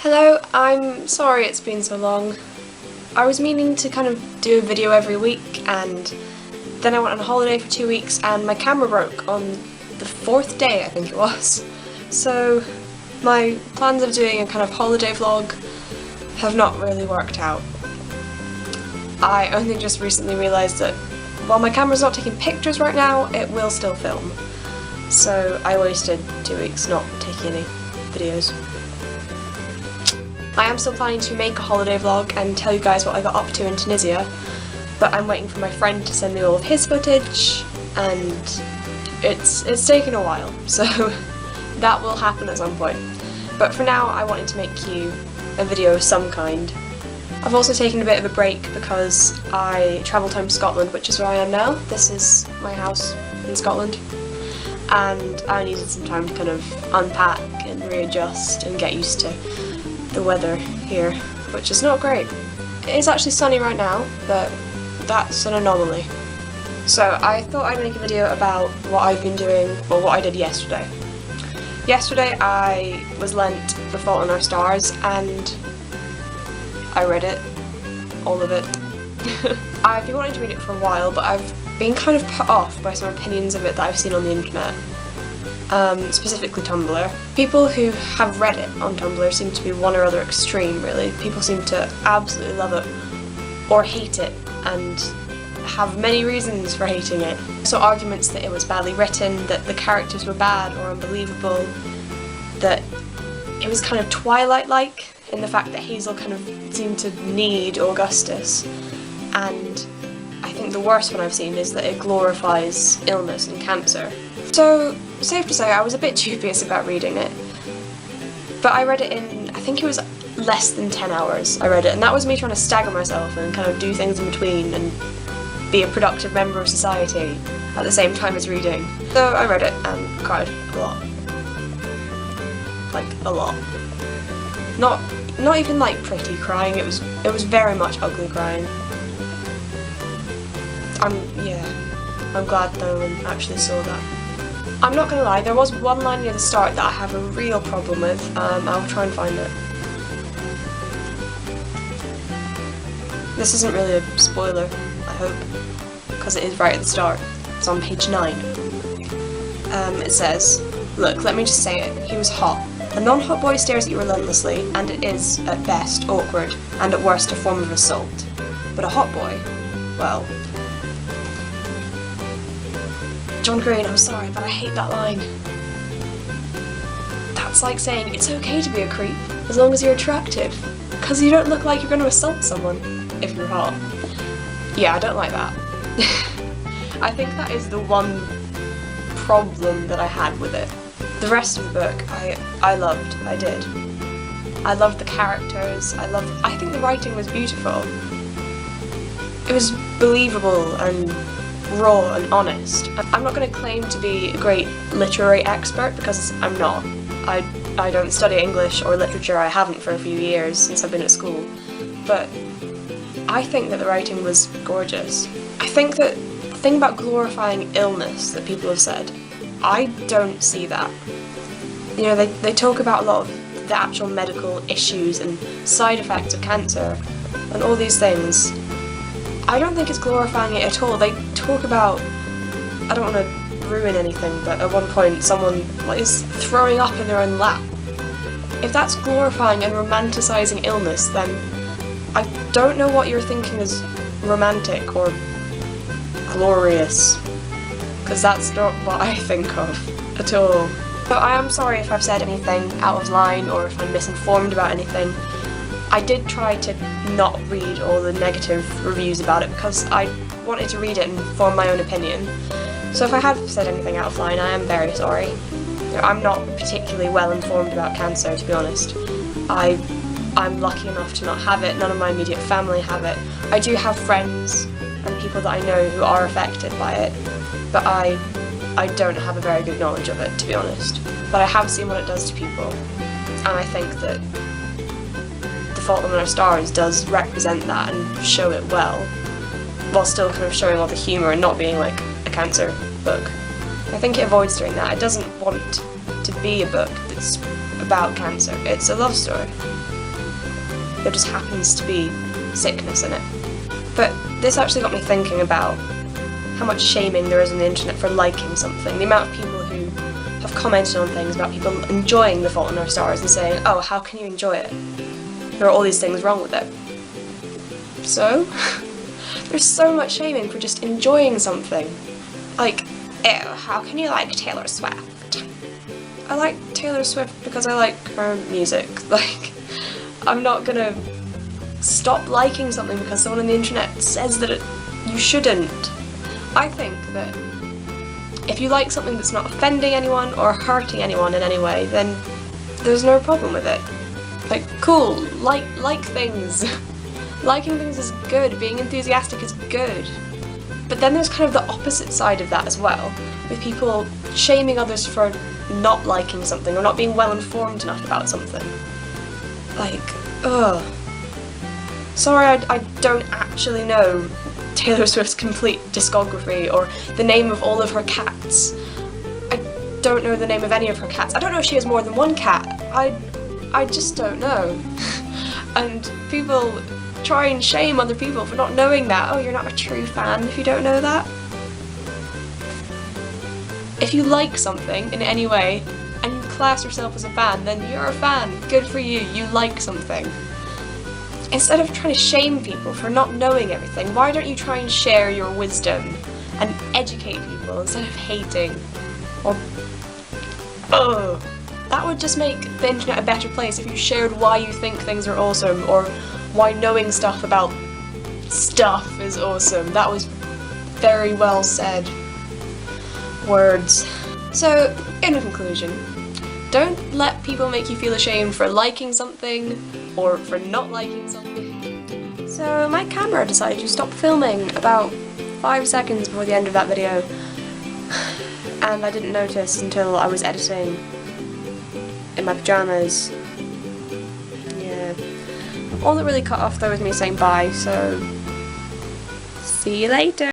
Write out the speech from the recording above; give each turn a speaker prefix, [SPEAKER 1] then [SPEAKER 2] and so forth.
[SPEAKER 1] Hello, I'm sorry it's been so long. I was meaning to kind of do a video every week, and then I went on holiday for 2 weeks and my camera broke on the 4th day, I think it was. So my plans of doing a kind of holiday vlog have not really worked out. I only just recently realised that while my camera's not taking pictures right now, it will still film. So I wasted 2 weeks not taking any videos. I am still planning to make a holiday vlog and tell you guys what I got up to in Tunisia, but I'm waiting for my friend to send me all of his footage, and it's taken a while, so that will happen at some point. But for now, I wanted to make you a video of some kind. I've also taken a bit of a break because I travelled home to Scotland, which is where I am now. This is my house in Scotland, and I needed some time to kind of unpack and readjust and get used to the weather here, which is not great. It is actually sunny right now, but that's an anomaly. So I thought I'd make a video about what I've been doing, or what I did yesterday. Yesterday I was lent The Fault in Our Stars and I read it, all of it. I've been wanting to read it for a while, but I've been kind of put off by some opinions of it that I've seen on the internet. Specifically Tumblr. People who have read it on Tumblr seem to be one or other extreme, really. People seem to absolutely love it or hate it, and have many reasons for hating it. So arguments that it was badly written, that the characters were bad or unbelievable, that it was kind of Twilight-like in the fact that Hazel kind of seemed to need Augustus, and I think the worst one I've seen is that it glorifies illness and cancer. So, safe to say I was a bit dubious about reading it, but I read it in, I think it was less than 10 hours I read it, and that was me trying to stagger myself and kind of do things in between and be a productive member of society at the same time as reading. So I read it and cried a lot. Like, a lot. Not even like pretty crying, it was very much ugly crying. I'm glad no one actually saw that. I'm not gonna lie, there was one line near the start that I have a real problem with. I'll try and find it. This isn't really a spoiler, I hope, because it is right at the start. It's on page 9. It says, "Look, let me just say it, he was hot. A non-hot boy stares at you relentlessly, and it is, at best, awkward, and at worst, a form of assault. But a hot boy, well..." John Green, I'm sorry, but I hate that line. That's like saying it's okay to be a creep, as long as you're attractive, because you don't look like you're going to assault someone, if you're hot. Yeah, I don't like that. I think that is the one problem that I had with it. The rest of the book, I loved, I did. I loved the characters, I think the writing was beautiful. It was believable and raw and honest. I'm not going to claim to be a great literary expert because I'm not. I don't study English or literature, I haven't for a few years since I've been at school, but I think that the writing was gorgeous. I think that the thing about glorifying illness that people have said, I don't see that. You know, they talk about a lot of the actual medical issues and side effects of cancer and all these things. I don't think it's glorifying it at all. They talk about, I don't want to ruin anything, but at one point someone is throwing up in their own lap. If that's glorifying and romanticising illness, then I don't know what you're thinking is romantic or glorious, because that's not what I think of at all. So I am sorry if I've said anything out of line or if I'm misinformed about anything. I did try to not read all the negative reviews about it because I wanted to read it and form my own opinion. So if I have said anything out of line, I am very sorry. You know, I'm not particularly well informed about cancer, to be honest. I'm lucky enough to not have it, none of my immediate family have it. I do have friends and people that I know who are affected by it, but I don't have a very good knowledge of it, to be honest. But I have seen what it does to people, and I think that The Fault in Our Stars does represent that and show it well, while still kind of showing all the humour and not being like a cancer book. I think it avoids doing that. It doesn't want to be a book that's about cancer. It's a love story. There just happens to be sickness in it. But this actually got me thinking about how much shaming there is on the internet for liking something. The amount of people who have commented on things about people enjoying The Fault in Our Stars and saying, oh, how can you enjoy it? There are all these things wrong with it. So, there's so much shaming for just enjoying something. Like, ew, how can you like Taylor Swift? I like Taylor Swift because I like her music. Like, I'm not gonna stop liking something because someone on the internet says that you shouldn't. I think that if you like something that's not offending anyone or hurting anyone in any way, then there's no problem with it. Like, cool, like things. Liking things is good, being enthusiastic is good. But then there's kind of the opposite side of that as well, with people shaming others for not liking something or not being well informed enough about something. Like, ugh. Sorry, I don't actually know Taylor Swift's complete discography or the name of all of her cats. I don't know the name of any of her cats. I don't know if she has more than one cat. I just don't know. And people try and shame other people for not knowing that. Oh, you're not a true fan if you don't know that. If you like something in any way and you class yourself as a fan, then you're a fan. Good for you, you like something. Instead of trying to shame people for not knowing everything, why don't you try and share your wisdom and educate people instead of hating? Or, ugh. That would just make the internet a better place if you shared why you think things are awesome or why knowing stuff about stuff is awesome. That was very well said words. So, in conclusion, don't let people make you feel ashamed for liking something or for not liking something. So my camera decided to stop filming about 5 seconds before the end of that video, and I didn't notice until I was editing in my pajamas. Yeah. All that really cut off though was me saying bye, so see you later.